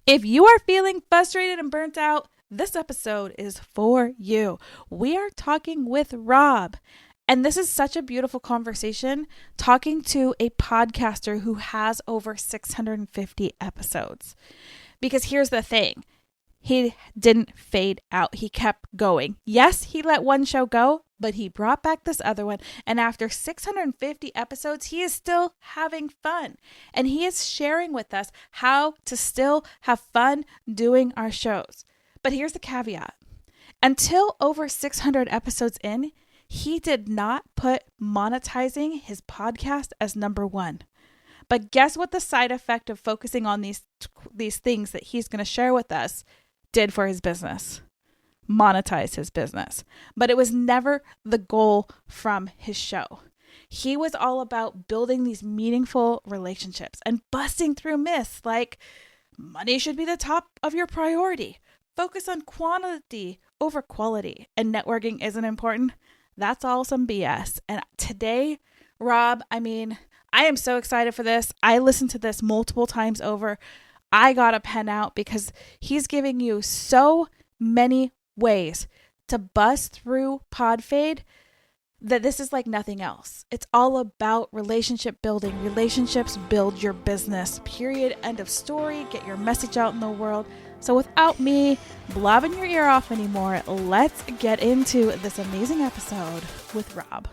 If you are feeling frustrated and burnt out, this episode is for you. We are talking with Rob. And this is such a beautiful conversation, talking to a podcaster who has over 650 episodes. Because here's the thing, he didn't fade out. He kept going. Yes, he let one show go, but he brought back this other one. And after 650 episodes, he is still having fun. And he is sharing with us how to still have fun doing our shows. But here's the caveat. Until over 600 episodes in, he did not put monetizing his podcast as number one. But guess what the side effect of focusing on these things that he's going to share with us did for his business? Monetize his business. But it was never the goal from his show. He was all about building these meaningful relationships and busting through myths like money should be the top of your priority. Focus on quantity over quality, and networking isn't important. That's all some BS. And today, Rob, I am so excited for this. I listened to this multiple times over. I got a pen out because he's giving you so many ways to bust through pod fade that this is like nothing else. It's all about relationship building. Relationships build your business. Period. End of story. Get your message out in the world. So without me blabbing your ear off anymore, let's get into this amazing episode with Rob.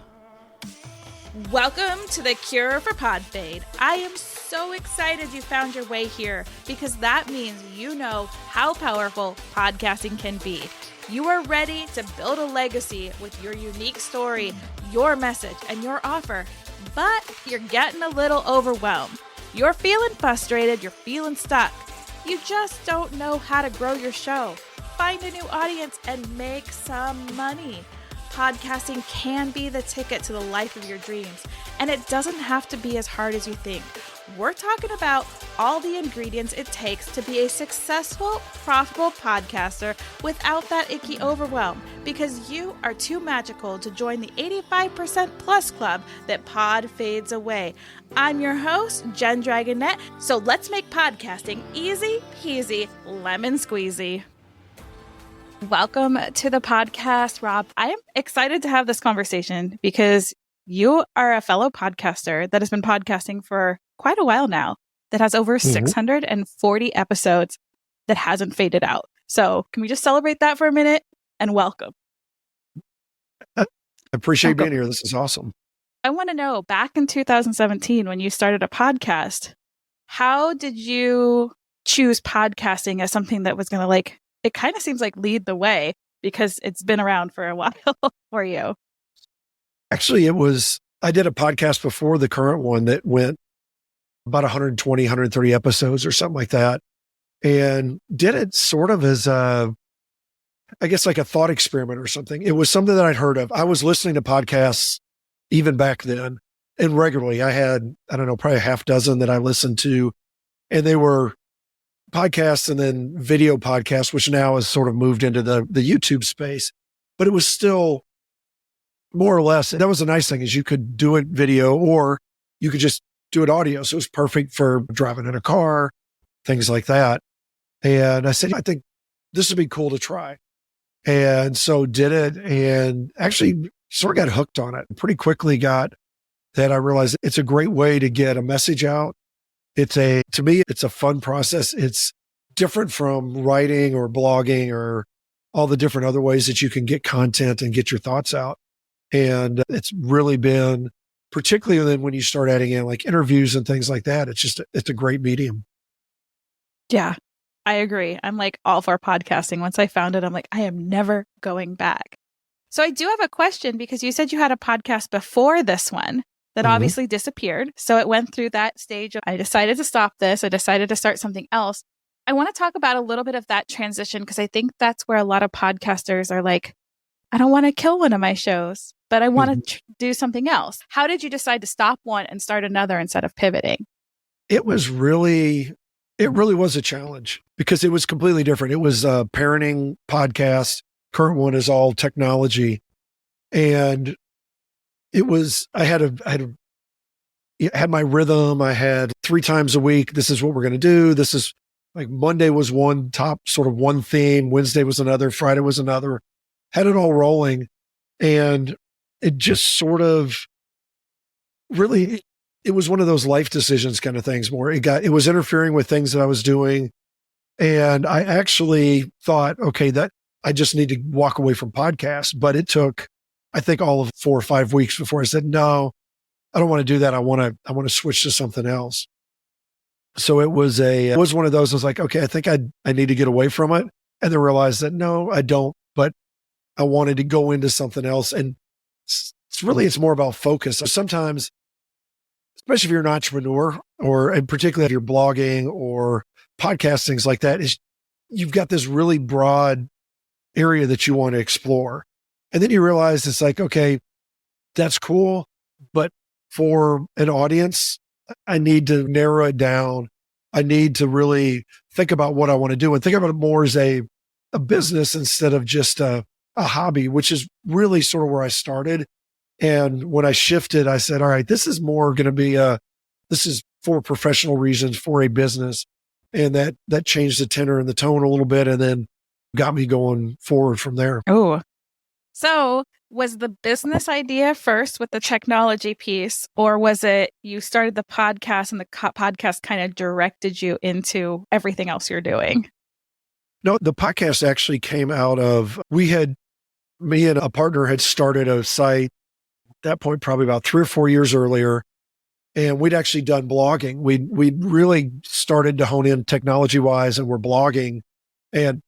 Welcome to the Cure for Pod Fade. I am so excited you found your way here because that means you know how powerful podcasting can be. You are ready to build a legacy with your unique story, your message, and your offer, but you're getting a little overwhelmed. You're feeling frustrated, you're feeling stuck. You just don't know how to grow your show, find a new audience, and make some money. Podcasting can be the ticket to the life of your dreams, and it doesn't have to be as hard as you think. We're talking about all the ingredients it takes to be a successful, profitable podcaster without that icky overwhelm, because you are too magical to join the 85% plus club that pod fades away. I'm your host, Jen Dragonette, so let's make podcasting easy peasy lemon squeezy. Welcome to the podcast, Rob. I am excited to have this conversation because you are a fellow podcaster that has been podcasting for quite a while now, that has over 640 episodes that hasn't faded out. So can we just celebrate that for a minute and welcome? I appreciate being here. This is awesome. I want to know, back in 2017, when you started a podcast, how did you choose podcasting as something that was going to it kind of seems like lead the way because it's been around for a while for you? Actually, I did a podcast before the current one that went about 120, 130 episodes or something like that. And did it sort of as I guess like a thought experiment or something. It was something that I'd heard of. I was listening to podcasts even back then and regularly. I had, probably a half dozen that I listened to, and they were podcasts and then video podcasts, which now has sort of moved into the YouTube space, but it was still more or less, that was a nice thing, is you could do it video or you could just do it audio. So it was perfect for driving in a car, things like that. And I said, I think this would be cool to try. And so did it, and actually sort of got hooked on it. Pretty quickly got that I realized it's a great way to get a message out. To me, it's a fun process. It's different from writing or blogging or all the different other ways that you can get content and get your thoughts out. And it's really been, particularly then when you start adding in like interviews and things like that, it's a great medium. Yeah, I agree. I'm like all for podcasting. Once I found it, I'm like, I am never going back. So I do have a question, because you said you had a podcast before this one that obviously disappeared. So it went through that stage of, I decided to stop this. I decided to start something else. I want to talk about a little bit of that transition, because I think that's where a lot of podcasters are like, I don't want to kill one of my shows, but I want to do something else. How did you decide to stop one and start another instead of pivoting? It really was a challenge because it was completely different. It was a parenting podcast. Current one is all technology. And I had my rhythm. I had 3 times a week. This is what we're going to do. This is Like Monday was one top sort of one theme, Wednesday was another, Friday was another, had it all rolling. And it just sort of really, it was one of those life decisions kind of things more. It was interfering with things that I was doing. And I actually thought, okay, that I just need to walk away from podcasts. But it took, I think, all of 4 or 5 weeks before I said, no, I don't want to do that. I want to switch to something else. So it was one of those. I was like, okay, I think I need to get away from it, and then realized that no, I don't. But I wanted to go into something else, and it's more about focus. So sometimes, especially if you're an entrepreneur, or and particularly if you're blogging or podcast, things like that, is you've got this really broad area that you want to explore, and then you realize it's like, okay, that's cool, but for an audience, I need to narrow it down. I need to really think about what I want to do and think about it more as a business instead of just a hobby, which is really sort of where I started. And when I shifted, I said, all right, this is more going to be this is for professional reasons, for a business. And that changed the tenor and the tone a little bit, and then got me going forward from there. Oh, so was the business idea first with the technology piece, or was it you started the podcast and the podcast kind of directed you into everything else you're doing? No, the podcast actually came out of, me and a partner had started a site at that point, probably about 3 or 4 years earlier. And we'd actually done blogging. We'd really started to hone in technology wise, and we're blogging. And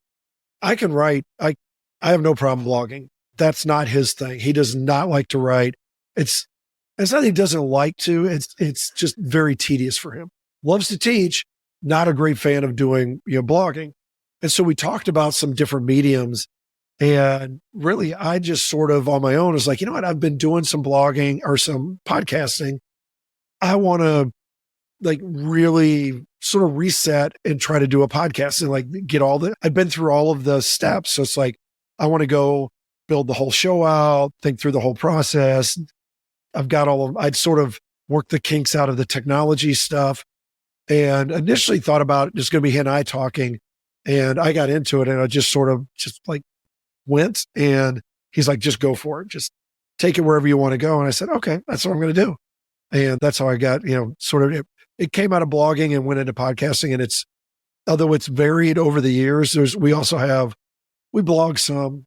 I can write. I have no problem blogging. That's not his thing. He does not like to write. It's not that he doesn't like to. It's just very tedious for him. Loves to teach. Not a great fan of doing blogging. And so we talked about some different mediums. And really, I just sort of on my own was like, you know what? I've been doing some blogging or some podcasting. I want to like really sort of reset and try to do a podcast and like get I've been through all of the steps. So it's like, I want to go build the whole show out, think through the whole process. I'd sort of worked the kinks out of the technology stuff, and initially thought about just going to be he and I talking. And I got into it, and I just sort of just like went, and he's like, just go for it. Just take it wherever you want to go. And I said, okay, that's what I'm going to do. And that's how I got, sort of, it came out of blogging and went into podcasting. And although it's varied over the years, we blog some,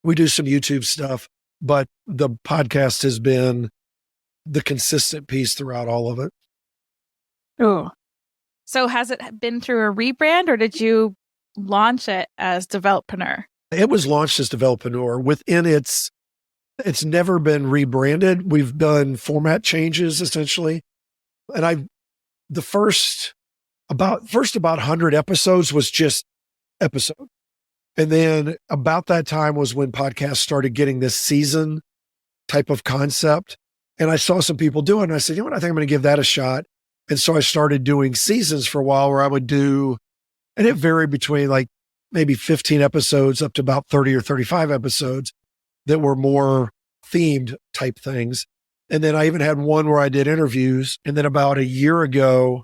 we do some YouTube stuff, but the podcast has been the consistent piece throughout all of it. Oh, so has it been through a rebrand, or did you launch it as Developreneur? It was launched as Developreneur. Within it's never been rebranded. We've done format changes essentially. And the first about 100 episodes was just episode. And then about that time was when podcasts started getting this season type of concept. And I saw some people do it, and I said, you know what, I think I'm going to give that a shot. And so I started doing seasons for a while where I would do, and it varied between like maybe 15 episodes up to about 30 or 35 episodes that were more themed type things. And then I even had one where I did interviews. And then about a year ago,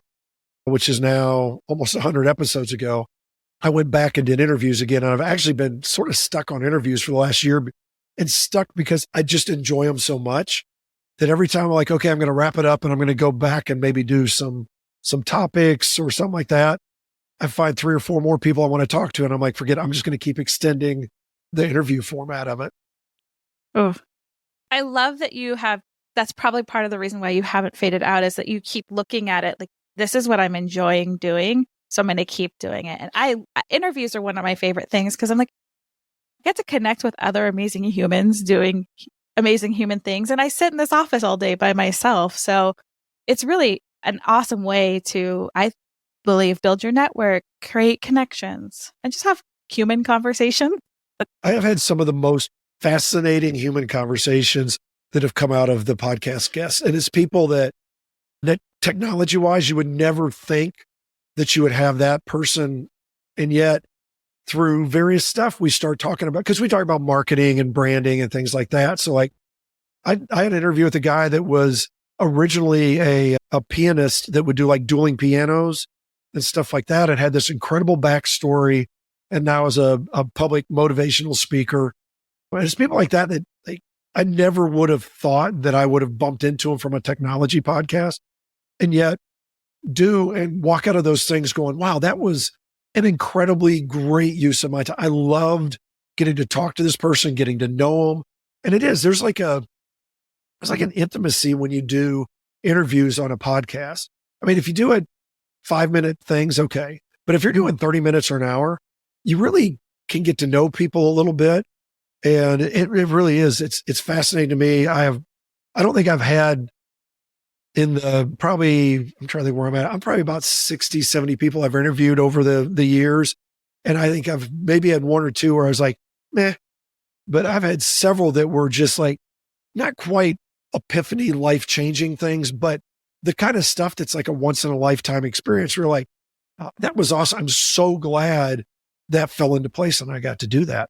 which is now almost 100 episodes ago, I went back and did interviews again. And I've actually been sort of stuck on interviews for the last year, and stuck because I just enjoy them so much that every time I'm like, okay, I'm going to wrap it up and I'm going to go back and maybe do some topics or something like that. I find 3 or 4 more people I want to talk to. And I'm like, forget it. I'm just going to keep extending the interview format of it. Oh, I love that that's probably part of the reason why you haven't faded out, is that you keep looking at it like, this is what I'm enjoying doing, so I'm going to keep doing it. And interviews are one of my favorite things, because I'm like, I get to connect with other amazing humans doing amazing human things. And I sit in this office all day by myself. So it's really an awesome way to, I believe, build your network, create connections, and just have human conversation. I have had some of the most fascinating human conversations that have come out of the podcast guests. And it's people that technology wise, you would never think that you would have that person. And yet through various stuff we start talking about, because we talk about marketing and branding and things like that. So like I had an interview with a guy that was originally a pianist that would do like dueling pianos. and stuff like that, and had this incredible backstory. And now as a public motivational speaker, but it's people like that like, I never would have thought that I would have bumped into them from a technology podcast, and yet do and walk out of those things going, wow, that was an incredibly great use of my time. I loved getting to talk to this person, getting to know them. And there's like an intimacy when you do interviews on a podcast. I mean, if you do it 5-minute things, okay. But if you're doing 30 minutes or an hour, you really can get to know people a little bit. And it really is. It's fascinating to me. I don't think I've had I'm trying to think where I'm at. I'm probably about 60, 70 people I've interviewed over the years. And I think I've maybe had one or two where I was like, meh. But I've had several that were just like, not quite epiphany, life-changing things, but the kind of stuff that's like a once in a lifetime experience. You're like, oh, that was awesome. I'm so glad that fell into place and I got to do that.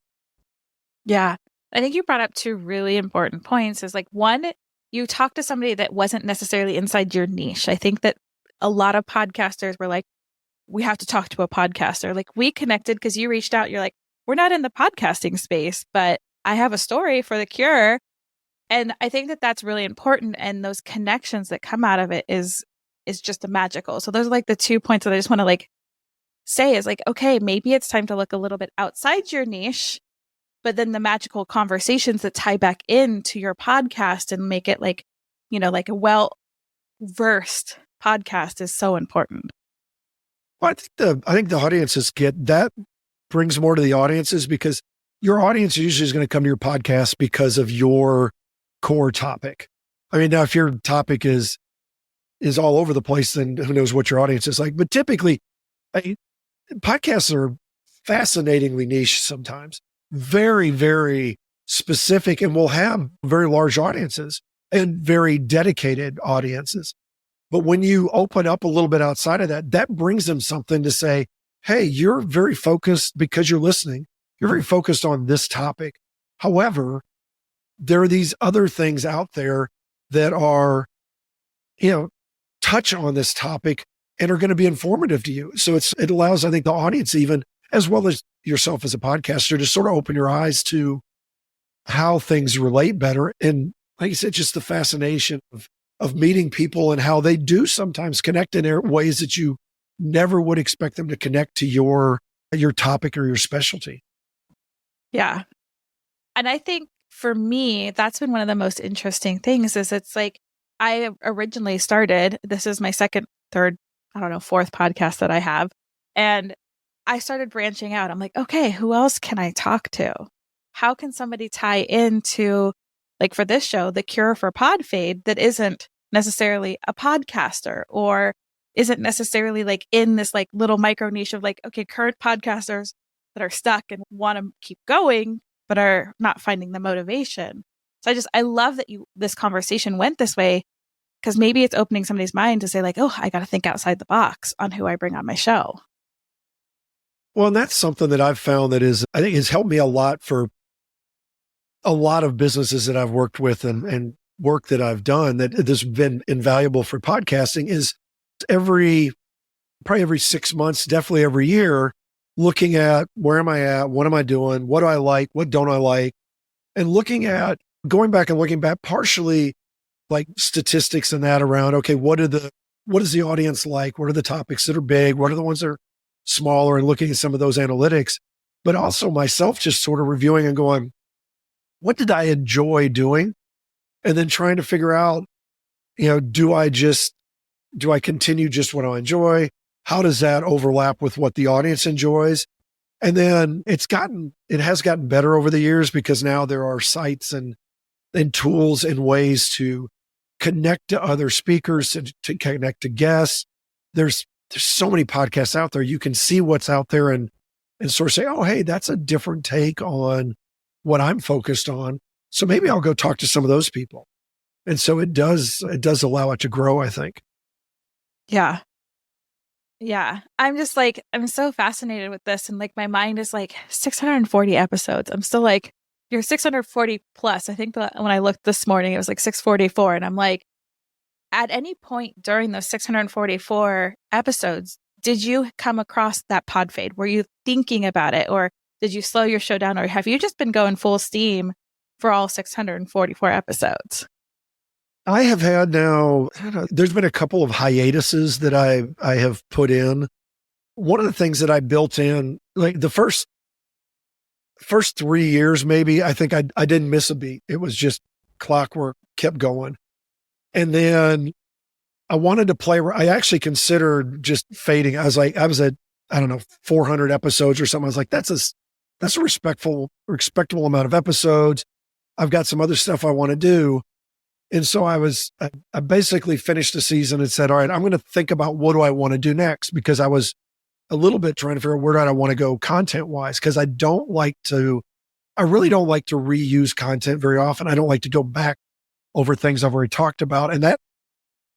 Yeah. I think you brought up two really important points is like one, you talked to somebody that wasn't necessarily inside your niche. I think that a lot of podcasters were like, we have to talk to a podcaster. Like we connected because you reached out. You're like, we're not in the podcasting space, but I have a story for the cure. And I think that that's really important. And those connections that come out of it is just magical. So those are like the 2 points that I just want to like say is like, okay, maybe it's time to look a little bit outside your niche, but then the magical conversations that tie back into your podcast and make it like, you know, like a well-versed podcast is so important. Well, I think the audiences get that, brings more to the audiences, because your audience usually is going to come to your podcast because of your core topic. I mean, now if your topic is all over the place, then who knows what your audience is like. But typically, podcasts are fascinatingly niche sometimes, very, very specific, and will have very large audiences and very dedicated audiences. But when you open up a little bit outside of that, that brings them something to say, hey, you're very focused because you're listening. You're very focused on this topic. However, there are these other things out there that are, touch on this topic and are going to be informative to you. So it allows, I think, the audience, even as well as yourself as a podcaster, to sort of open your eyes to how things relate better. And like you said, just the fascination of meeting people and how they do sometimes connect in ways that you never would expect them to connect to your topic or your specialty. Yeah. And I think for me, that's been one of the most interesting things is it's like, I originally started, this is my second, third, I don't know, fourth podcast that I have. And I started branching out. I'm like, okay, who else can I talk to? How can somebody tie into, like for this show, the cure for pod fade that isn't necessarily a podcaster or isn't necessarily like in this like little micro niche of like, okay, current podcasters that are stuck and want to keep going, but are not finding the motivation. So I love that this conversation went this way, because maybe it's opening somebody's mind to say like, oh, I got to think outside the box on who I bring on my show. Well, and that's something that I've found that I think has helped me a lot for a lot of businesses that I've worked with and work that I've done that has been invaluable for podcasting is probably every 6 months, definitely every year, looking at where am I at? What am I doing? What do I like? What don't I like? And going back and looking back, partially like statistics and that around, okay, what is the audience like? What are the topics that are big? What are the ones that are smaller, and looking at some of those analytics, but also myself just sort of reviewing and going, what did I enjoy doing? And then trying to figure out, do I continue just what I enjoy? How does that overlap with what the audience enjoys? And then it has gotten better over the years, because now there are sites and tools and ways to connect to other speakers, to connect to guests. There's so many podcasts out there. You can see what's out there and sort of say, oh, hey, that's a different take on what I'm focused on. So maybe I'll go talk to some of those people. And so it does allow it to grow, I think. Yeah. Yeah. I'm just like, I'm so fascinated with this. And like, my mind is like 640 episodes. I'm still like, you're 640 plus. I think that when I looked this morning, it was like 644. And I'm like, at any point during those 644 episodes, did you come across that pod fade? Were you thinking about it, or did you slow your show down, or have you just been going full steam for all 644 episodes? I have had now, I don't know, there's been a couple of hiatuses that I have put in. One of the things that I built in, like the first 3 years, maybe, I think I didn't miss a beat. It was just clockwork, kept going. And then I wanted to play, I actually considered just fading. I was at, I don't know, 400 episodes or something. I was like, that's a respectable amount of episodes. I've got some other stuff I want to do. And so I basically finished the season and said, all right, I'm going to think about what do I want to do next? Because I was a little bit trying to figure out where do I want to go content wise. Cause I really don't like to reuse content very often. I don't like to go back over things I've already talked about. And that,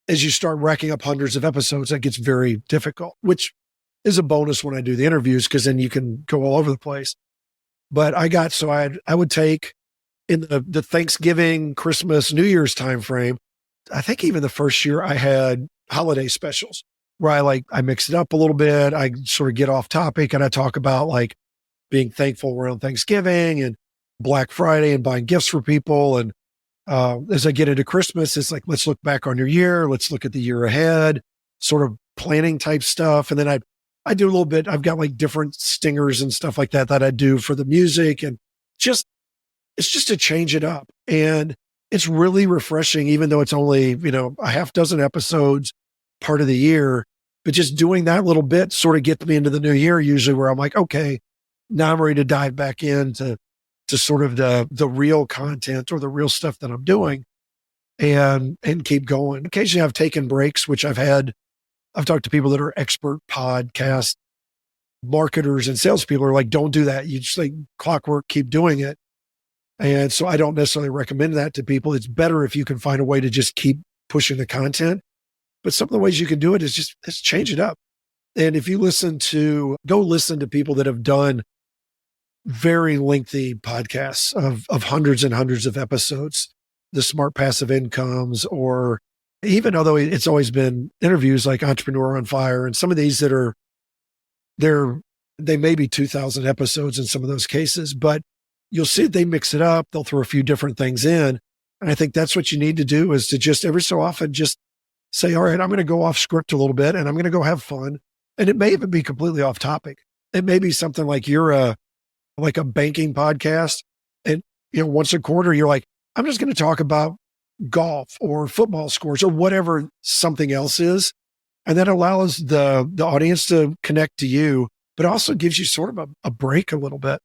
as you start racking up hundreds of episodes, that gets very difficult, which is a bonus when I do the interviews, because then you can go all over the place. But I would take in the Thanksgiving, Christmas, New Year's timeframe. I think even the first year I had holiday specials where I mix it up a little bit. I sort of get off topic and I talk about like being thankful around Thanksgiving and Black Friday and buying gifts for people. And as I get into Christmas, it's like, let's look back on your year. Let's look at the year ahead, sort of planning type stuff. And then I do a little bit, I've got like different stingers and stuff like that I do for the music, and it's just to change it up. And it's really refreshing, even though it's only, a half dozen episodes part of the year, but just doing that little bit sort of gets me into the new year usually, where I'm like, okay, now I'm ready to dive back into sort of the real content or the real stuff that I'm doing and keep going. Occasionally I've taken breaks, which I've talked to people that are expert podcast marketers and salespeople are like, don't do that. You just like clockwork, keep doing it. And so I don't necessarily recommend that to people. It's better if you can find a way to just keep pushing the content. But some of the ways you can do it is just change it up. And if you go listen to people that have done very lengthy podcasts of hundreds and hundreds of episodes, the Smart Passive Incomes, or even although it's always been interviews like Entrepreneur on Fire, and some of these that they may be 2,000 episodes in some of those cases, but you'll see they mix it up. They'll throw a few different things in. And I think that's what you need to do, is to just every so often just say, all right, I'm going to go off script a little bit and I'm going to go have fun. And it may even be completely off topic. It may be something like you're like a banking podcast. And, once a quarter, you're like, I'm just going to talk about golf or football scores or whatever something else is. And that allows the audience to connect to you, but also gives you sort of a break a little bit.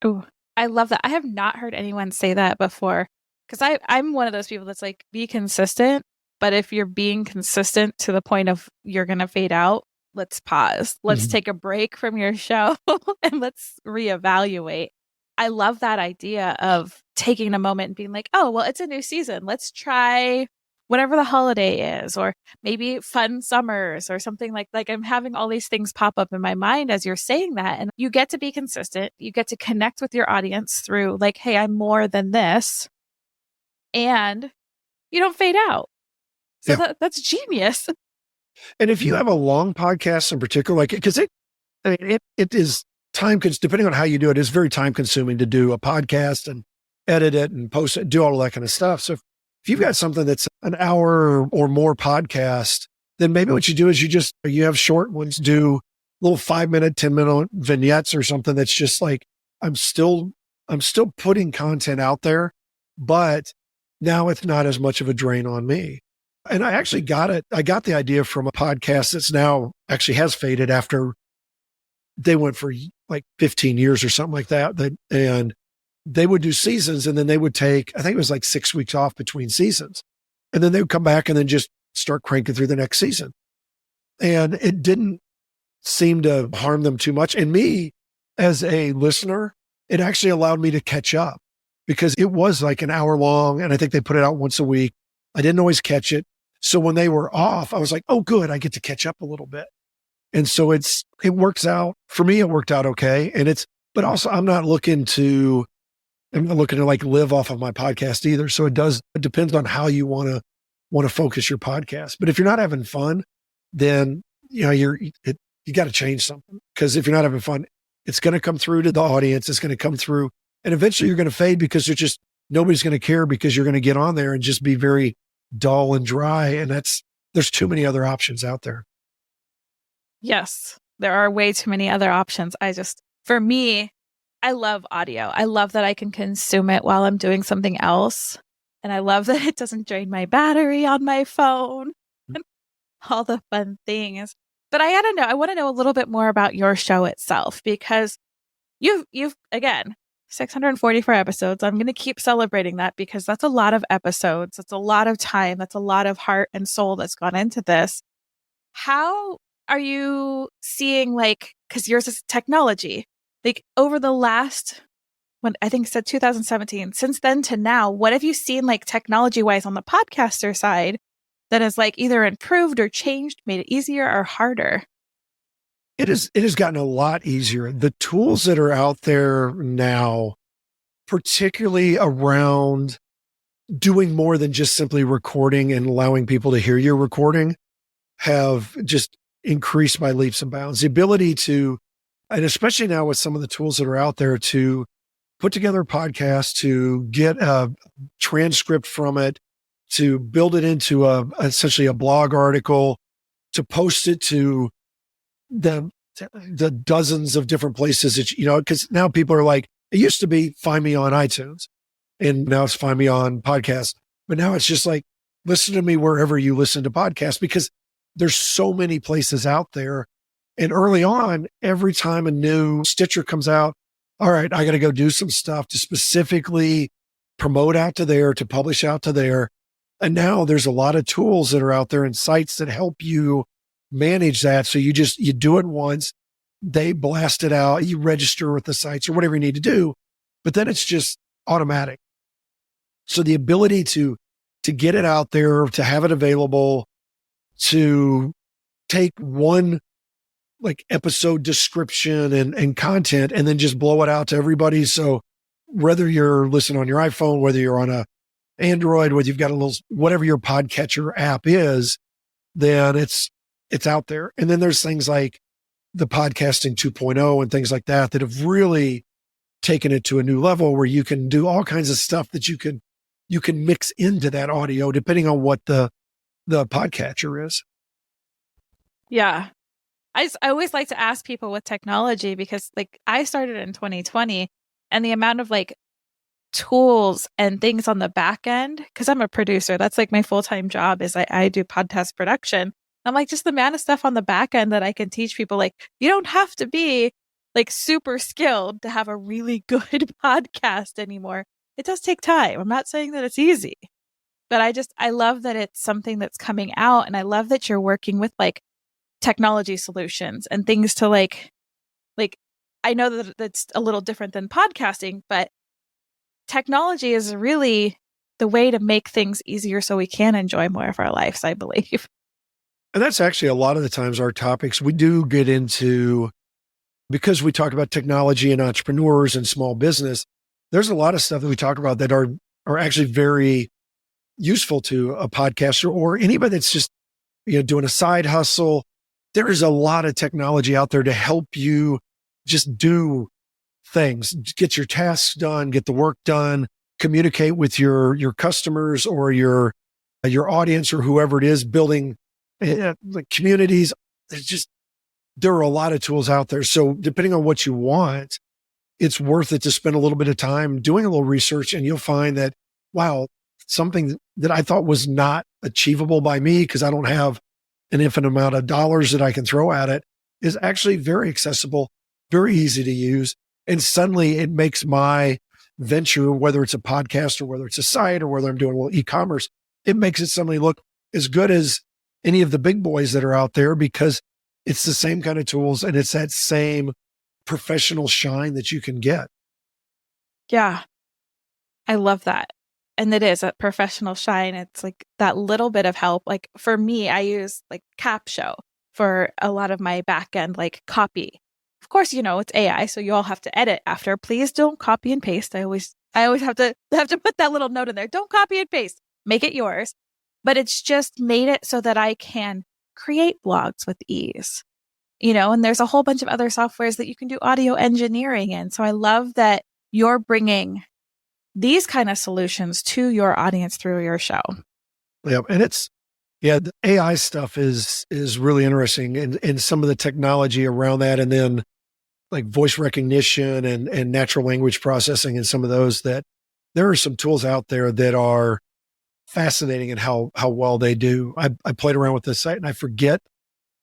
Oh, I love that. I have not heard anyone say that before, because I'm one of those people that's like, be consistent. But if you're being consistent to the point of you're going to fade out, let's pause. Let's take a break from your show and let's reevaluate. I love that idea of taking a moment and being like, oh, well, it's a new season. Let's try whatever the holiday is, or maybe fun summers or something like I'm having all these things pop up in my mind as you're saying that. And you get to be consistent. You get to connect with your audience through like, hey, I'm more than this. And you don't fade out. So that's genius. And if you have a long podcast in particular, because it is depending on how you do it, it's very time consuming to do a podcast and edit it and post it, do all of that kind of stuff. So if you've got something that's an hour or more podcast, then maybe what you do is you have short ones, do little 5-minute, 10-minute vignettes or something that's just like, I'm still putting content out there, but now it's not as much of a drain on me. And I actually got the idea from a podcast that's now actually has faded after they went for like 15 years or something like that. And they would do seasons, and then they would take, I think it was like 6 weeks off between seasons. And then they would come back and then just start cranking through the next season. And it didn't seem to harm them too much. And me, as a listener, it actually allowed me to catch up, because it was like an hour long, and I think they put it out once a week. I didn't always catch it. So when they were off, I was like, oh, good, I get to catch up a little bit. And so it works out. For me, it worked out okay. But also I'm not looking to like live off of my podcast either. So it depends on how you want to focus your podcast. But if you're not having fun, then you got to change something, because if you're not having fun, it's going to come through to the audience. It's going to come through, and eventually you're going to fade because nobody's going to care, because you're going to get on there and just be very dull and dry. And there's too many other options out there. Yes, there are way too many other options. For me, I love audio. I love that I can consume it while I'm doing something else. And I love that it doesn't drain my battery on my phone and all the fun things. But I want to know a little bit more about your show itself, because you've again, 644 episodes. I'm going to keep celebrating that, because that's a lot of episodes. That's a lot of time. That's a lot of heart and soul that's gone into this. How are you seeing, because yours is technology, over the last, when I think it said 2017, since then to now, what have you seen technology wise on the podcaster side that has either improved or changed, made it easier or harder? It has gotten a lot easier. The tools that are out there now, particularly around doing more than just simply recording and allowing people to hear your recording, have just increased by leaps and bounds. The ability to, and especially now with some of the tools that are out there, to put together a podcast, to get a transcript from it, to build it into essentially a blog article, to post it to the dozens of different places that, because now people are like, it used to be find me on iTunes, and now it's find me on podcasts. But now it's just listen to me wherever you listen to podcasts, because there's so many places out there. And early on, every time a new Stitcher comes out, all right, I got to go do some stuff to specifically promote out to there, to publish out to there. And now there's a lot of tools that are out there and sites that help you manage that. So you do it once, they blast it out, you register with the sites or whatever you need to do, but then it's just automatic. So the ability to get it out there, to have it available, to take one episode description and content and then just blow it out to everybody. So whether you're listening on your iPhone, whether you're on a Android, whether you've got a little, whatever your podcatcher app is, then it's out there. And then there's things like the podcasting 2.0 and things like that have really taken it to a new level, where you can do all kinds of stuff that you can mix into that audio depending on what the podcatcher is. Yeah. I always like to ask people with technology, because I started in 2020, and the amount of tools and things on the back end, because I'm a producer, that's my full-time job, is I do podcast production. I'm just the amount of stuff on the back end that I can teach people, you don't have to be super skilled to have a really good podcast anymore. It does take time. I'm not saying that it's easy, but I love that it's something that's coming out, and I love that you're working with technology solutions and things to I know that that's a little different than podcasting, but technology is really the way to make things easier so we can enjoy more of our lives, I believe. And that's actually a lot of the times our topics we do get into, because we talk about technology and entrepreneurs and small business. There's a lot of stuff that we talk about that are actually very useful to a podcaster or anybody that's just, doing a side hustle. There is a lot of technology out there to help you just do things, get your tasks done, get the work done, communicate with your customers or your audience or whoever it is, building communities. There are a lot of tools out there. So depending on what you want, it's worth it to spend a little bit of time doing a little research, and you'll find that, wow, something that I thought was not achievable by me because I don't have an infinite amount of dollars that I can throw at it is actually very accessible, very easy to use. And suddenly it makes my venture, whether it's a podcast or whether it's a site or whether I'm doing e-commerce, it makes it suddenly look as good as any of the big boys that are out there, because it's the same kind of tools and it's that same professional shine that you can get. Yeah, I love that. And it is a professional shine. It's that little bit of help. For me, I use CapShow for a lot of my back end, copy. Of course, it's AI, so you all have to edit after. Please don't copy and paste. I always have to put that little note in there. Don't copy and paste. Make it yours. But it's just made it so that I can create blogs with ease. And there's a whole bunch of other softwares that you can do audio engineering in. So I love that you're bringing these kind of solutions to your audience through your show. Yeah. And the AI stuff is really interesting, and some of the technology around that. And then like voice recognition and natural language processing, and some of those, that there are some tools out there that are fascinating in how well they do. I played around with this site, and I forget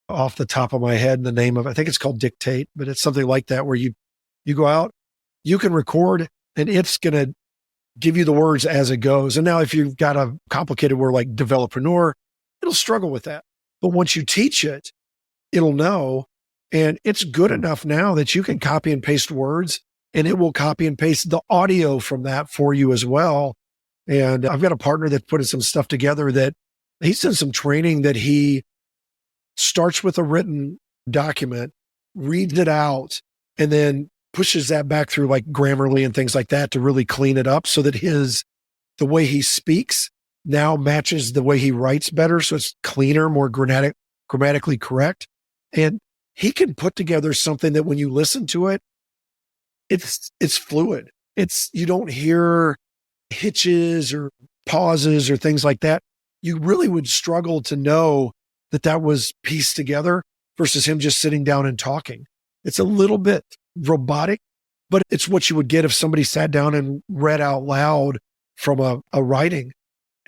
off the top of my head the name of it. I think it's called Dictate, but it's something like that, where you go out, you can record, and it's going to give you the words as it goes. And now if you've got a complicated word like developerpreneur, it'll struggle with that. But once you teach it, it'll know. And it's good enough now that you can copy and paste words, and it will copy and paste the audio from that for you as well. And I've got a partner that's putting some stuff together, that he's done some training, that he starts with a written document, reads it out, and then pushes that back through like Grammarly and things like that to really clean it up, so that the way he speaks now matches the way he writes better. So it's cleaner, more grammatically correct. And he can put together something that when you listen to it, it's fluid. You don't hear hitches or pauses or things like that. You really would struggle to know that was pieced together versus him just sitting down and talking. It's a little bit robotic, but it's what you would get if somebody sat down and read out loud from a writing.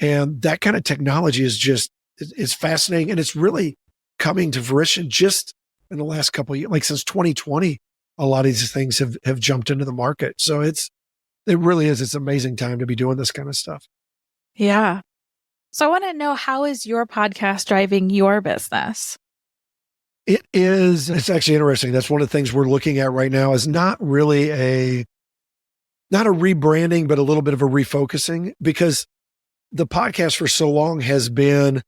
And that kind of technology is fascinating. And it's really coming to fruition just in the last couple of years, like since 2020, a lot of these things have jumped into the market. So it really is. It's an amazing time to be doing this kind of stuff. Yeah. So I want to know, how is your podcast driving your business? It's actually interesting. That's one of the things we're looking at right now, is not really not a rebranding, but a little bit of a refocusing, because the podcast for so long has been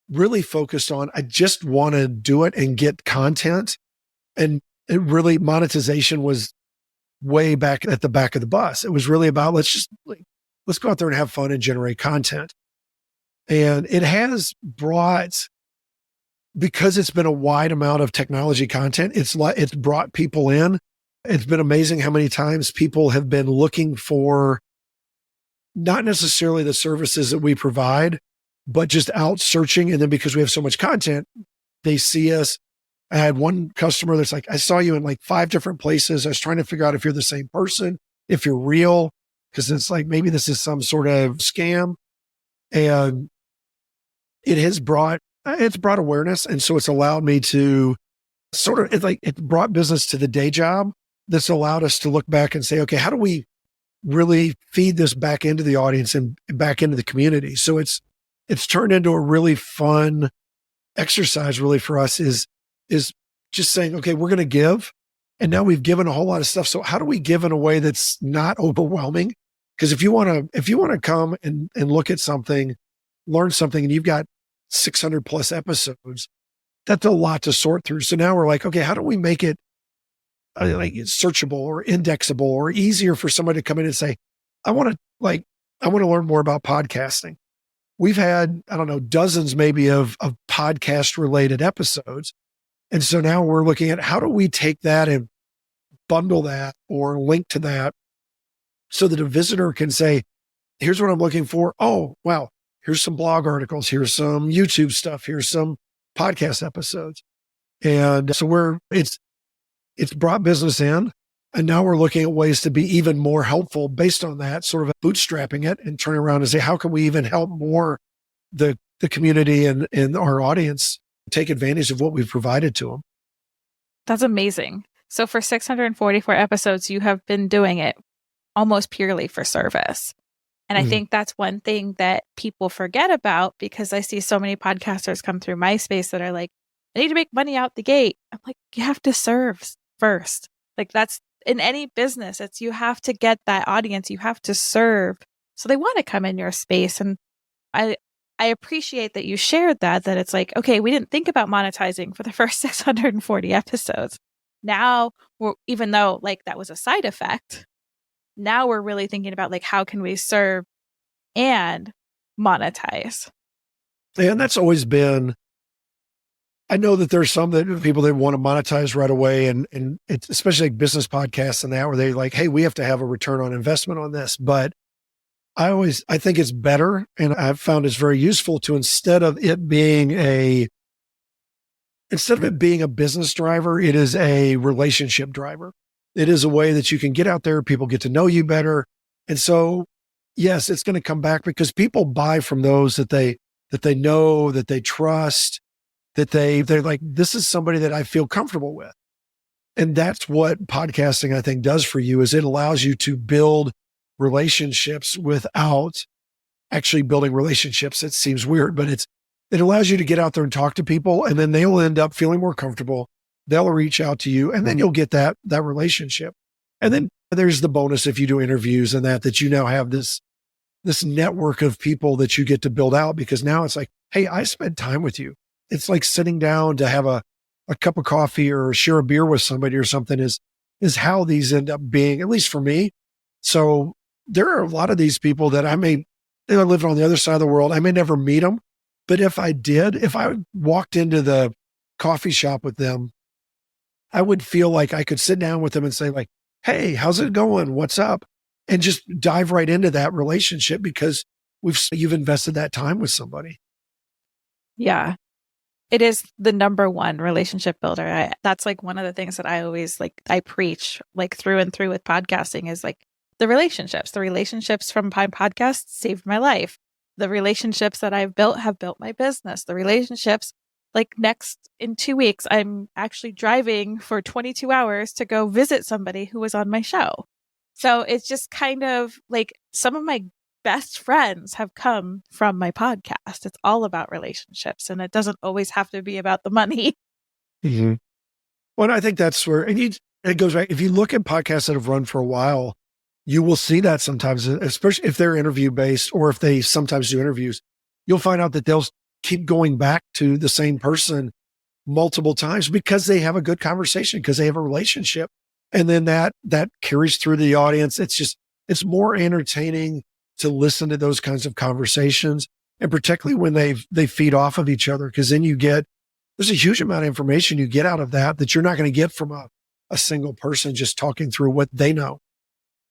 really focused on, I just want to do it and get content. And it really, monetization was way back at the back of the bus. It was really about, let's go out there and have fun and generate content. And it has brought, because it's been a wide amount of technology content, it's brought people in. It's been amazing how many times people have been looking for not necessarily the services that we provide, but just out searching. And then because we have so much content, they see us. I had one customer that's like, I saw you in like 5 different places. I was trying to figure out if you're the same person, if you're real, because it's like, maybe this is some sort of scam. And it's brought awareness. And so it's allowed me to it brought business to the day job. That's allowed us to look back and say, okay, how do we really feed this back into the audience and back into the community? So it's turned into a really fun exercise, really, for us, is just saying, okay, we're going to give. And now we've given a whole lot of stuff. So how do we give in a way that's not overwhelming? Because if you want to come and look at something, learn something, and you've got 600 plus episodes, that's a lot to sort through. So now we're like, okay, how do we make it like searchable or indexable or easier for somebody to come in and say, I want to learn more about podcasting. We've had, I don't know, dozens maybe of podcast related episodes. And so now we're looking at, how do we take that and bundle that or link to that so that a visitor can say, here's what I'm looking for. Oh, wow. Here's some blog articles. Here's some YouTube stuff. Here's some podcast episodes. And so it's brought business in. And now we're looking at ways to be even more helpful based on that, sort of bootstrapping it and turning around and say, how can we even help more the community and our audience take advantage of what we've provided to them? That's amazing. So for 644 episodes, you have been doing it almost purely for service. And I think that's one thing that people forget about, because I see so many podcasters come through my space that are like, I need to make money out the gate. I'm like, you have to serve first. Like, that's in any business. You have to get that audience. You have to serve. So they want to come in your space. And I appreciate that you shared that it's like, okay, we didn't think about monetizing for the first 640 episodes. Now, even though like that was a side effect, now we're really thinking about like, how can we serve and monetize? And that's always been I know that there's some that people that want to monetize right away, and it's especially like business podcasts and that, where they like, hey, we have to have a return on investment on this. But I think it's better, and I've found it's very useful to instead of it being a business driver, it is a relationship driver. It is a way that you can get out there, people get to know you better. And so, yes, it's going to come back because people buy from those that they know, that they trust, they're like, this is somebody that I feel comfortable with. And that's what podcasting, I think, does for you, is it allows you to build relationships without actually building relationships. It seems weird, but it allows you to get out there and talk to people, and then they'll end up feeling more comfortable. They'll reach out to you, and then you'll get that relationship. And then there's the bonus if you do interviews and that you now have this network of people that you get to build out, because now it's like, hey, I spent time with you. It's like sitting down to have a cup of coffee or share a beer with somebody or something is how these end up being, at least for me. So there are a lot of these people that I live on the other side of the world. I may never meet them, but if I walked into the coffee shop with them, I would feel like I could sit down with them and say like, hey, how's it going? What's up? And just dive right into that relationship because you've invested that time with somebody. Yeah. It is the number one relationship builder. That's like one of the things that I always I preach like through and through with podcasting is like the relationships from my podcast saved my life. The relationships that I've built have built my business. The relationships, like in 2 weeks, I'm actually driving for 22 hours to go visit somebody who was on my show. So it's just kind of like some of my best friends have come from my podcast. It's all about relationships, and it doesn't always have to be about the money. Mm-hmm. Well, I think that's where, it goes right. If you look at podcasts that have run for a while, you will see that sometimes, especially if they're interview based or if they sometimes do interviews, you'll find out that they'll keep going back to the same person multiple times because they have a good conversation, because they have a relationship. And then that carries through the audience. It's more entertaining to listen to those kinds of conversations, and particularly when they feed off of each other, because then there's a huge amount of information you get out of that you're not going to get from a single person just talking through what they know.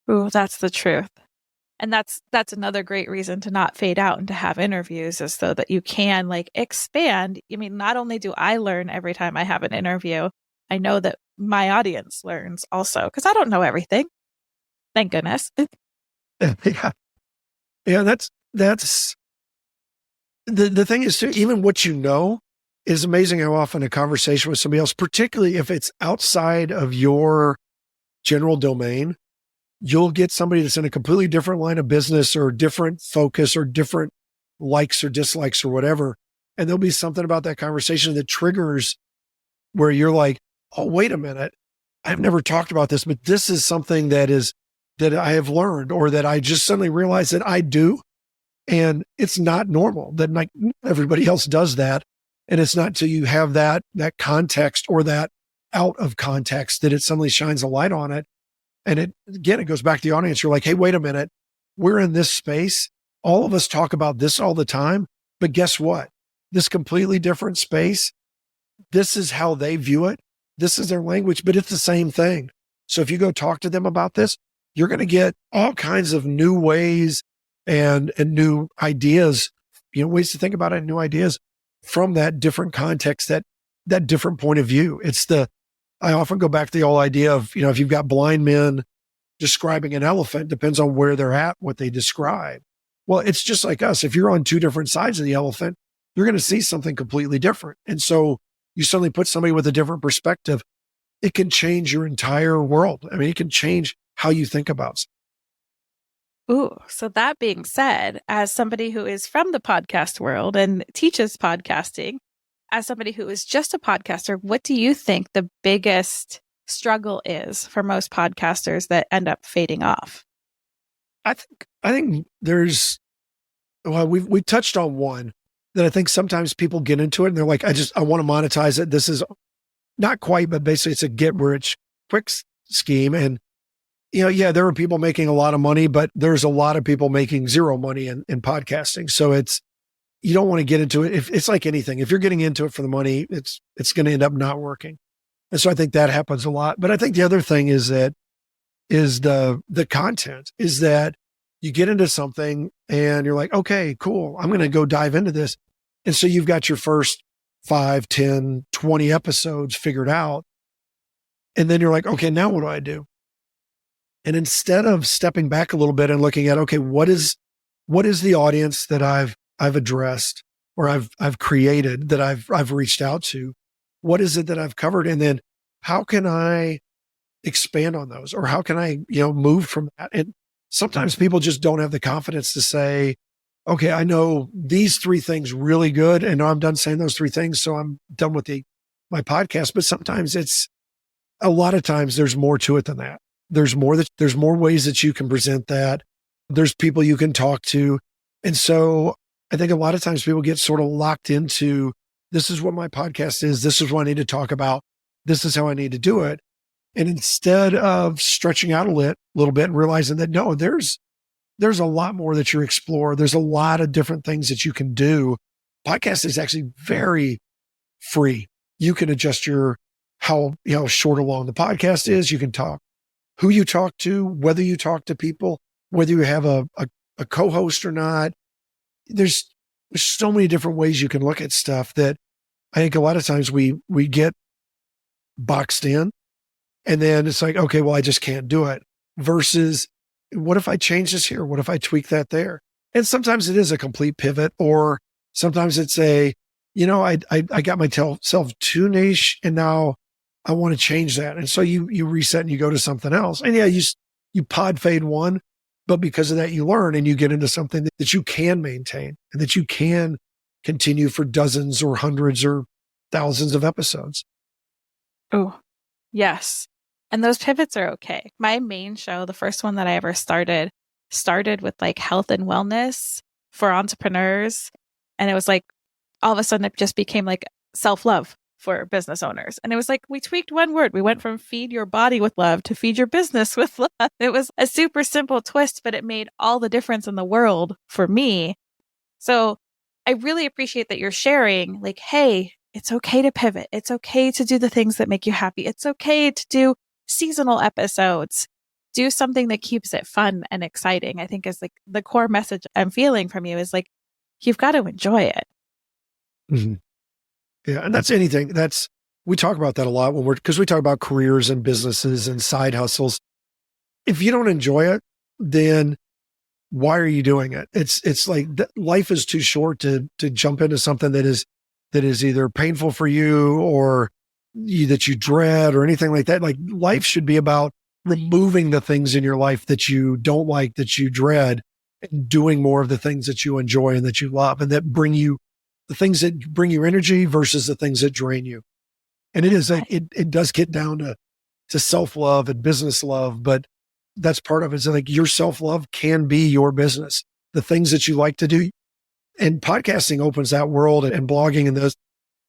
Ooh, that's the truth. And that's another great reason to not fade out and to have interviews, is so that you can like expand. I mean, not only do I learn every time I have an interview, I know that my audience learns also, because I don't know everything. Thank goodness. Yeah. Yeah, that's the thing is too, even what you know is amazing how often a conversation with somebody else, particularly if it's outside of your general domain, you'll get somebody that's in a completely different line of business or different focus or different likes or dislikes or whatever. And there'll be something about that conversation that triggers where you're like, oh, wait a minute. I've never talked about this, but this is something that I have learned, or that I just suddenly realized that I do. And it's not normal that like everybody else does that. And it's not till you have that context or that out of context that it suddenly shines a light on it. And it goes back to the audience. You're like, hey, wait a minute. We're in this space. All of us talk about this all the time, but guess what? This completely different space, this is how they view it. This is their language, but it's the same thing. So if you go talk to them about this, you're going to get all kinds of new ways and new ideas, ways to think about it, and new ideas from that different context, that different point of view. I often go back to the whole idea of, if you've got blind men describing an elephant, depends on where they're at, what they describe. Well, it's just like us. If you're on two different sides of the elephant, you're going to see something completely different. And so you suddenly put somebody with a different perspective, it can change your entire world. I mean, it can change how you think about something. Ooh, so that being said, as somebody who is from the podcast world and teaches podcasting, as somebody who is just a podcaster, what do you think the biggest struggle is for most podcasters that end up fading off? I think we touched on one that I think sometimes people get into it and they're like, I want to monetize it. This is not quite, but basically it's a get rich quick scheme. And, there are people making a lot of money, but there's a lot of people making zero money in podcasting. So you don't want to get into it. If it's like anything, if you're getting into it for the money, it's going to end up not working. And so I think that happens a lot. But I think the other thing is that the content is that you get into something and you're like, okay, cool. I'm going to go dive into this. And so you've got your first 5, 10, 20 episodes figured out. And then you're like, okay, now what do I do? And instead of stepping back a little bit and looking at, okay, what is the audience that I've addressed or I've created, that I've reached out to? What is it that I've covered? And then how can I expand on those, or how can I, move from that? And sometimes people just don't have the confidence to say, okay, I know these 3 things really good, and now I'm done saying those 3 things, so I'm done with my podcast. But sometimes a lot of times there's more to it than that. There's more ways that you can present that. There's people you can talk to. And so I think a lot of times people get sort of locked into, this is what my podcast is. This is what I need to talk about. This is how I need to do it. And instead of stretching out a little bit and realizing that, no, there's a lot more that you explore. There's a lot of different things that you can do. Podcast is actually very free. You can adjust how short or long the podcast is. You can talk who you talk to, whether you talk to people, whether you have a co-host or not. There's so many different ways you can look at stuff that I think a lot of times we get boxed in, and then it's like, okay, well, I just can't do it, versus what if I change this here? What if I tweak that there? And sometimes it is a complete pivot, or sometimes it's I got myself too niche and now I want to change that. And so you reset and you go to something else. And yeah, you pod fade one, but because of that, you learn and you get into something that you can maintain and that you can continue for dozens or hundreds or thousands of episodes. Oh, yes. And those pivots are okay. My main show, the first one that I ever started with like health and wellness for entrepreneurs. And it was like, all of a sudden it just became like self-love for business owners. And it was like, we tweaked one word. We went from feed your body with love to feed your business with love. It was a super simple twist, but it made all the difference in the world for me. So I really appreciate that you're sharing, like, hey, it's okay to pivot. It's okay to do the things that make you happy. It's okay to do seasonal episodes. Do something that keeps it fun and exciting. I think is like the core message I'm feeling from you is like, you've got to enjoy it. Mm-hmm. Yeah. And that's anything. We talk about that a lot because we talk about careers and businesses and side hustles. If you don't enjoy it, then why are you doing it? It's like life is too short to jump into something that is either painful for you or that you dread or anything like that. Like, life should be about removing the things in your life that you don't like, that you dread, and doing more of the things that you enjoy and that you love, and that bring you the things that bring you energy versus the things that drain you. And it does get down to self-love and business love, but that's part of it. So like, your self-love can be your business, the things that you like to do. And podcasting opens that world, and blogging and those,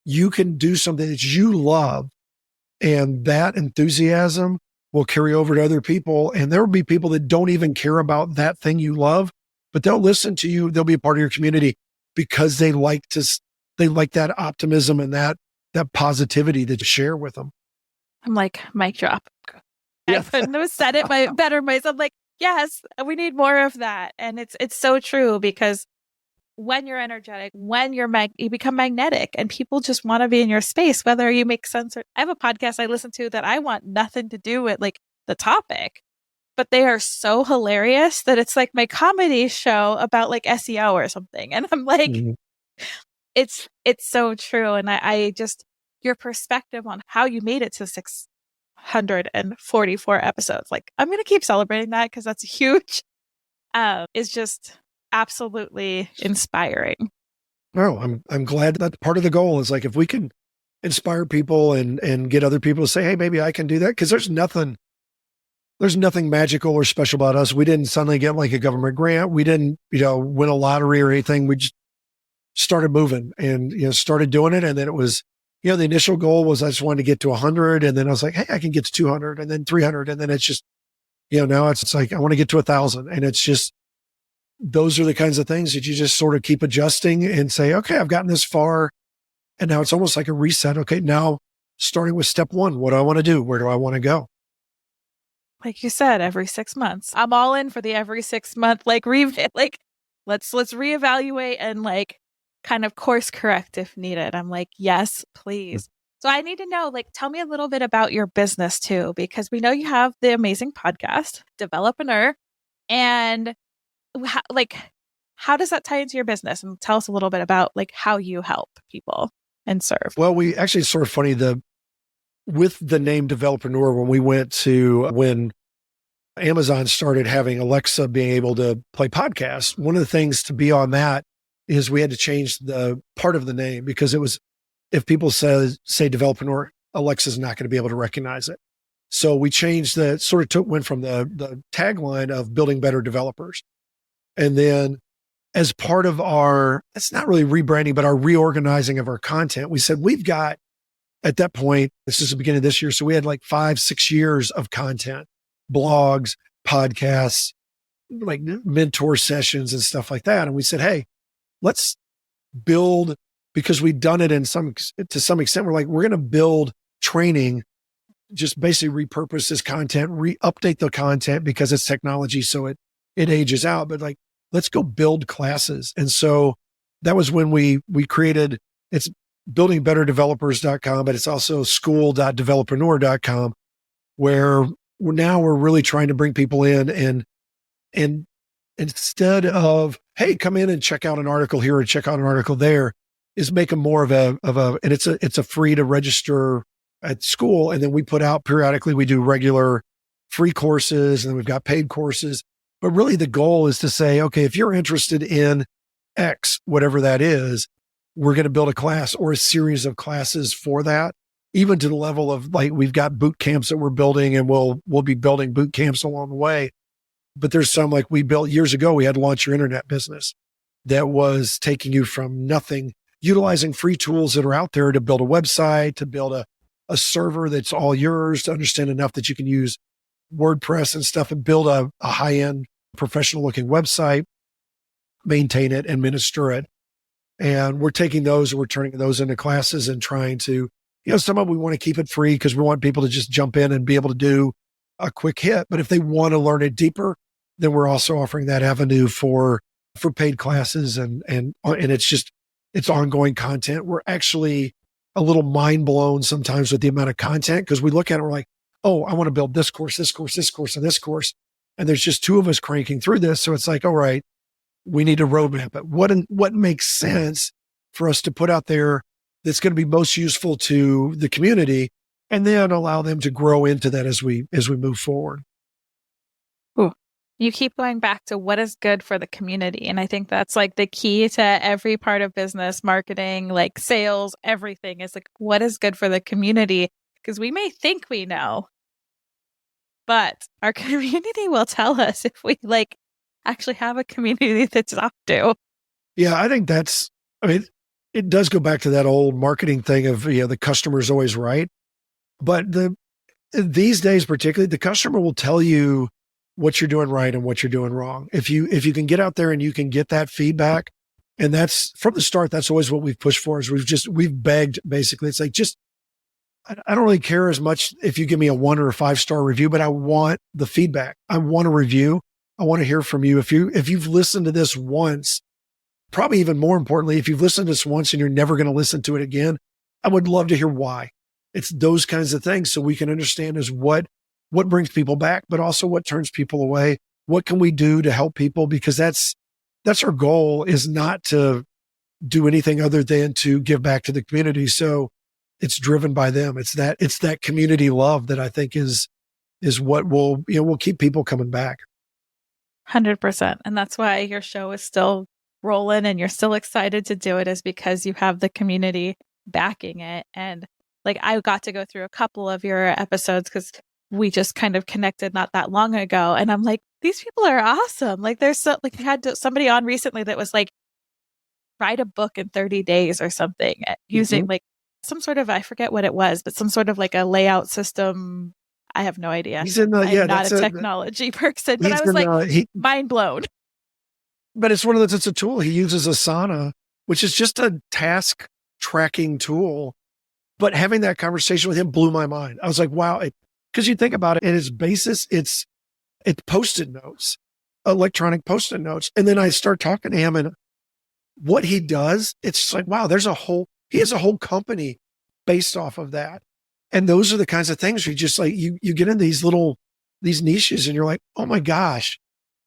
you can do something that you love, and that enthusiasm will carry over to other people. And there will be people that don't even care about that thing you love, but they'll listen to you. They'll be a part of your community because they like that optimism and that positivity that you share with them. I'm like, mic drop. Yeah. I couldn't have said it better myself. Like, yes, we need more of that. And it's so true, because when you're energetic, when you become magnetic, and people just want to be in your space, whether you make sense or. I have a podcast I listen to that I want nothing to do with like the topic, but they are so hilarious that it's like my comedy show about like SEO or something. And I'm like, mm-hmm. It's so true. And I just, your perspective on how you made it to 644 episodes, like, I'm going to keep celebrating that because that's huge. Is just absolutely inspiring. No, I'm glad that part of the goal is like, if we can inspire people and get other people to say, hey, maybe I can do that. Cause there's nothing magical or special about us. We didn't suddenly get like a government grant. We didn't, win a lottery or anything. We just started moving and, started doing it. And then it was, the initial goal was I just wanted to get to 100. And then I was like, hey, I can get to 200 and then 300. And then it's just, now it's like, I want to get to 1,000. And it's just, those are the kinds of things that you just sort of keep adjusting and say, okay, I've gotten this far. And now it's almost like a reset. Okay, now starting with step one, what do I want to do? Where do I want to go? Like you said, every 6 months. I'm all in for the every 6 month, let's reevaluate and like kind of course correct if needed. I'm like, yes, please. So I need to know, like, tell me a little bit about your business too, because we know you have the amazing podcast, Developreneur, and how does that tie into your business? And tell us a little bit about like how you help people and serve. Well, we actually, it's sort of funny, with the name Developreneur, when Amazon started having Alexa being able to play podcasts, one of the things to be on that is we had to change the part of the name, because it was, if people say Developreneur, Alexa's not going to be able to recognize it. So we changed went from the tagline of building better developers. And then as part of it's not really rebranding, but our reorganizing of our content, we said we've got, at that point, this is the beginning of this year, so we had like 5-6 years of content, blogs, podcasts, like mentor sessions and stuff like that. And we said, hey, let's build, because we'd done it to some extent. We're like, we're going to build training, just basically repurpose this content, update the content because it's technology. So it ages out, but like, let's go build classes. And so that was when we created, it's buildingbetterdevelopers.com, but it's also school.developreneur.com, where we're really trying to bring people in and instead of, hey, come in and check out an article here or check out an article there, is make them more of a, and it's a free to register at school. And then we put out periodically, we do regular free courses, and then we've got paid courses. But really the goal is to say, okay, if you're interested in X, whatever that is, we're going to build a class or a series of classes for that, even to the level of like, we've got boot camps that we're building, and we'll be building boot camps along the way. But there's some, like we built years ago, we had Launch Your Internet Business, that was taking you from nothing, utilizing free tools that are out there to build a website, to build a server that's all yours, to understand enough that you can use WordPress and stuff and build a high-end professional looking website, maintain it, administer it. And we're taking those and we're turning those into classes and trying to, some of them we want to keep it free because we want people to just jump in and be able to do a quick hit. But if they want to learn it deeper, then we're also offering that avenue for paid classes, and it's ongoing content. We're actually a little mind blown sometimes with the amount of content, because we look at it, we're like, oh, I want to build this course, this course, this course, and this course. And there's just two of us cranking through this. So it's like, all right, we need a roadmap. But what makes sense for us to put out there that's going to be most useful to the community, and then allow them to grow into that as we move forward. Ooh. You keep going back to what is good for the community. And I think that's like the key to every part of business, marketing, like sales, everything is like, what is good for the community? Because we may think we know, but our community will tell us if we like actually have a community that's up to. Yeah, I think it does go back to that old marketing thing of, the customer's always right. But these days, particularly, the customer will tell you what you're doing right and what you're doing wrong. If you can get out there and you can get that feedback, and that's from the start, that's always what we've pushed for, is we've begged, basically. It's like, I don't really care as much if you give me a 1 or a 5-star review, but I want the feedback. I want a review. I want to hear from you. If you've listened to this once, probably even more importantly, if you've listened to this once and you're never going to listen to it again, I would love to hear why. It's those kinds of things, so we can understand is what brings people back, but also what turns people away. What can we do to help people? Because that's our goal, is not to do anything other than to give back to the community. So it's driven by them. It's that community love that I think is what will keep people coming back. 100%. And that's why your show is still rolling and you're still excited to do it, is because you have the community backing it. And like, I got to go through a couple of your episodes because we just kind of connected not that long ago. And I'm like, these people are awesome. Like, there's I had somebody on recently that was like, write a book in 30 days or something using like some sort of, I forget what it was, but some sort of like a layout system. I have no idea. I'm not a technology person, but I was mind blown. but it's one of those, it's a tool. He uses Asana, which is just a task tracking tool. But having that conversation with him blew my mind. I was like, wow, because you think about it, at its basis, it's Post-it notes, electronic Post-it notes. And then I start talking to him and what he does, it's just like, wow, he has a whole company based off of that. And those are the kinds of things where you just like, you get in these niches and you're like, oh my gosh,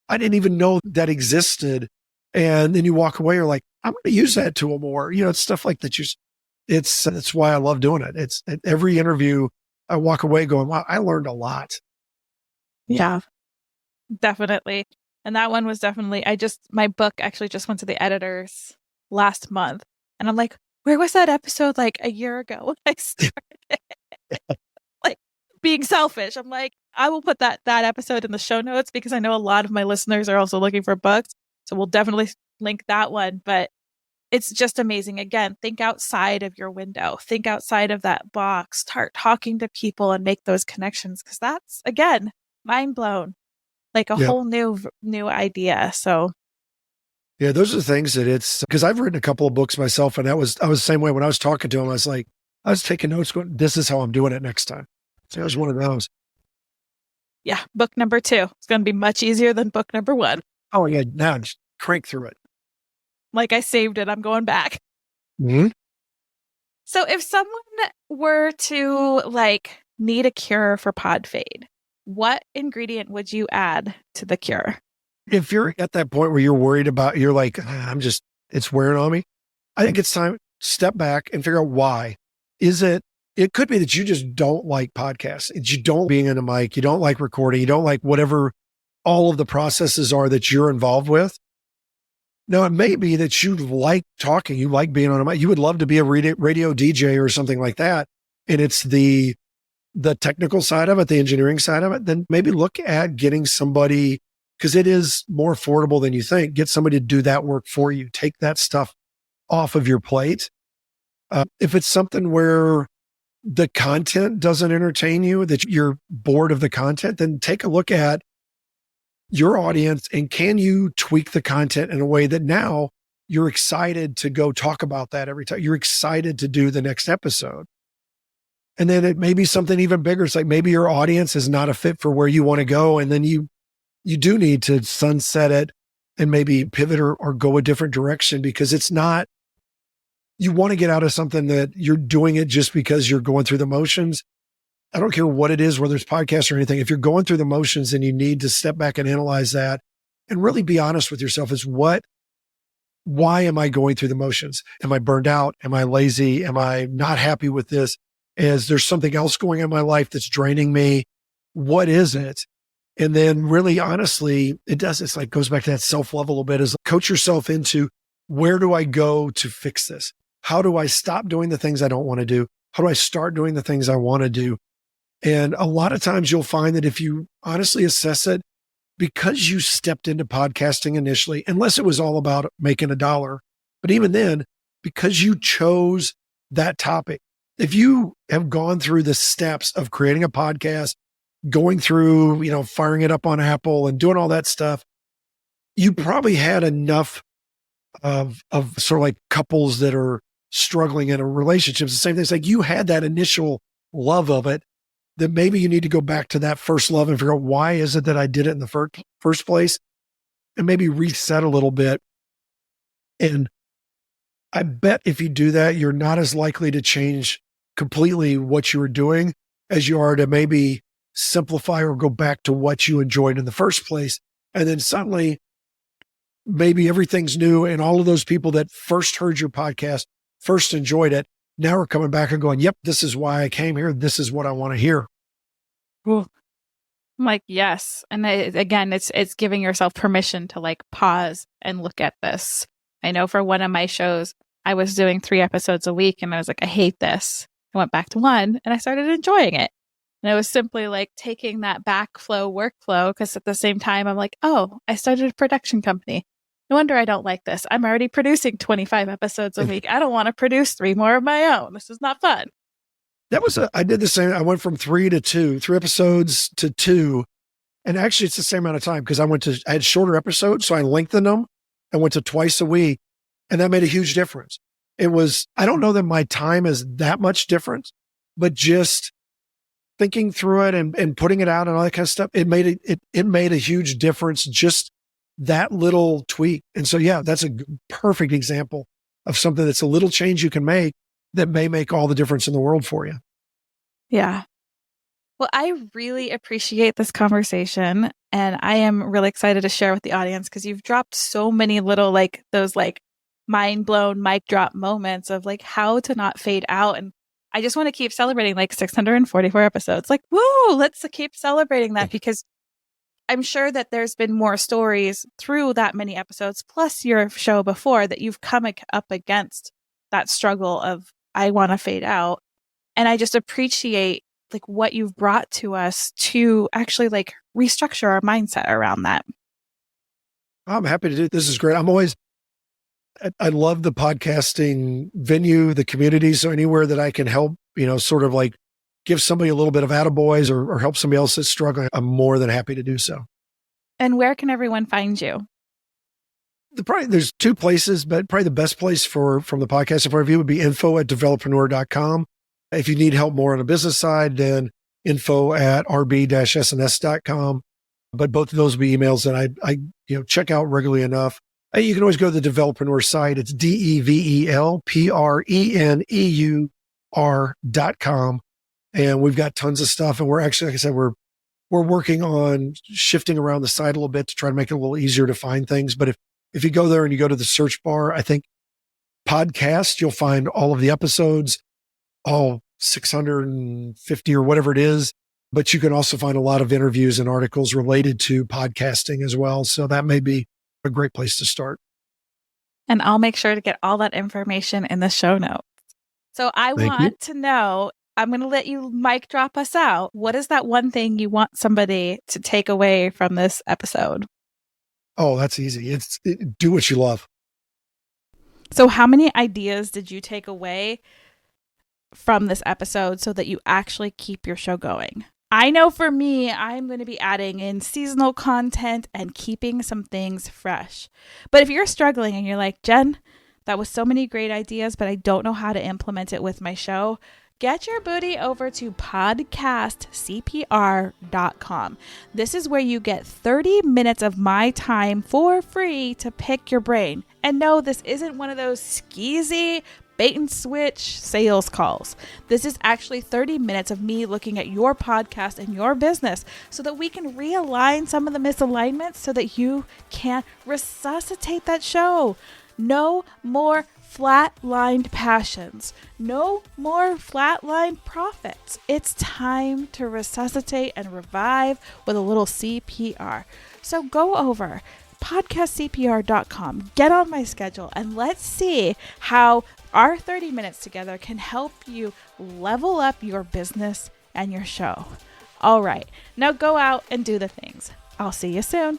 I didn't even know that existed. And then you walk away, you're like, I'm going to use that tool more. It's stuff like that. That's why I love doing it. It's at every interview I walk away going, wow, I learned a lot. Yeah, definitely. And that one was definitely, my book actually just went to the editors last month. And I'm like, where was that episode like a year ago when I started? Like being selfish. I'm like, I will put that episode in the show notes because I know a lot of my listeners are also looking for books. So we'll definitely link that one. But it's just amazing. Again, think outside of your window, think outside of that box, start talking to people and make those connections. Cause that's, again, mind blown, like a whole new idea. So yeah, those are the things that because I've written a couple of books myself and I was the same way when I was talking to him. I was like, I was taking notes going, this is how I'm doing it next time. So it was one of those. Yeah. Book number 2. It's going to be much easier than book number 1. Oh yeah. Now just crank through it. Like I saved it. I'm going back. Mm-hmm. So if someone were to need a cure for pod fade, what ingredient would you add to the cure? If you're at that point where you're worried about, you're like, it's wearing on me. I think it's time to step back and figure out why. It could be that you just don't like podcasts. You don't being in a mic. You don't like recording. You don't like whatever all of the processes are that you're involved with. Now, it may be that you like talking, you like being on a mic, you would love to be a radio DJ or something like that. And it's the technical side of it, the engineering side of it, then maybe look at getting somebody, because it is more affordable than you think. Get somebody to do that work for you. Take that stuff off of your plate. If it's something where the content doesn't entertain you, that you're bored of the content, then take a look at your audience and can you tweak the content in a way that now you're excited to go talk about that every time. You're excited to do the next episode. And then it may be something even bigger. It's like maybe your audience is not a fit for where you want to go. And then you do need to sunset it and maybe pivot or go a different direction because it's not, you want to get out of something that you're doing it just because you're going through the motions. I don't care what it is, whether it's podcasts or anything. If you're going through the motions, then you need to step back and analyze that and really be honest with yourself why am I going through the motions? Am I burned out? Am I lazy? Am I not happy with this? Is there something else going on in my life that's draining me? What is it? And then really honestly, it's like goes back to that self-love a little bit, is coach yourself into where do I go to fix this? How do I stop doing the things I don't want to do? How do I start doing the things I want to do? And a lot of times you'll find that if you honestly assess it, because you stepped into podcasting initially, unless it was all about making $1, but even then, because you chose that topic, if you have gone through the steps of creating a podcast, going through, firing it up on Apple and doing all that stuff, you probably had enough of sort of like couples that are struggling in a relationship. The same thing. It's like you had that initial love of it, that maybe you need to go back to that first love and figure out why is it that I did it in the first place, and maybe reset a little bit. And I bet if you do that, you're not as likely to change completely what you were doing as you are to maybe simplify or go back to what you enjoyed in the first place. And then suddenly maybe everything's new. And all of those people that first heard your podcast, first enjoyed it, now are coming back and going, yep, this is why I came here. This is what I want to hear. Cool. I'm like, yes. And again, it's giving yourself permission to pause and look at this. I know for one of my shows, I was doing 3 episodes a week and I was like, I hate this. I went back to 1 and I started enjoying it. And it was simply taking that backflow workflow, because at the same time, I'm like, oh, I started a production company. No wonder I don't like this. I'm already producing 25 episodes a week. I don't want to produce 3 more of my own. This is not fun. I did the same. I went from 3 to 2, 3 episodes to 2. And actually it's the same amount of time because I had shorter episodes. So I lengthened them and went to twice a week. And that made a huge difference. I don't know that my time is that much different, but just thinking through it and putting it out and all that kind of stuff, it made a huge difference, just that little tweak. And so, yeah, that's a perfect example of something that's a little change you can make that may make all the difference in the world for you. Yeah. Well, I really appreciate this conversation, and I am really excited to share with the audience because you've dropped so many little those mind blown mic drop moments of how to not fade out. And I just want to keep celebrating 644 episodes. Woo, let's keep celebrating that, because I'm sure that there's been more stories through that many episodes, plus your show before, that you've come up against that struggle of, I want to fade out. And I just appreciate what you've brought to us to actually restructure our mindset around that. I'm happy to do it. This is great. I love the podcasting venue, the community. So anywhere that I can help, sort of give somebody a little bit of attaboys or help somebody else that's struggling, I'm more than happy to do so. And where can everyone find you? There's two places, but probably the best place from the podcast point of view would be info@developerpreneur.com. If you need help more on the business side, then info@rb-sns.com. But both of those will be emails that I check out regularly enough. You can always go to the Developerpreneur site. It's DEVELPRENEUR.com. And we've got tons of stuff. And we're actually, like I said, we're working on shifting around the site a little bit to try to make it a little easier to find things. But if you go there and you go to the search bar, I think podcast, you'll find all of the episodes, all 650 or whatever it is. But you can also find a lot of interviews and articles related to podcasting as well. So that may be a great place to start. And I'll make sure to get all that information in the show notes. So I want to know, I'm going to let you mic drop us out. What is that one thing you want somebody to take away from this episode? Oh, that's easy. Do what you love. So how many ideas did you take away from this episode so that you actually keep your show going? I know for me, I'm going to be adding in seasonal content and keeping some things fresh. But if you're struggling and you're like, Jen, that was so many great ideas, but I don't know how to implement it with my show, get your booty over to podcastcpr.com. This is where you get 30 minutes of my time for free to pick your brain. And no, this isn't one of those skeezy bait and switch sales calls. This is actually 30 minutes of me looking at your podcast and your business so that we can realign some of the misalignments so that you can resuscitate that show. No more flatlined passions. No more flatlined profits. It's time to resuscitate and revive with a little CPR. So go over podcastcpr.com, get on my schedule, and let's see how our 30 minutes together can help you level up your business and your show. All right, now go out and do the things. I'll see you soon.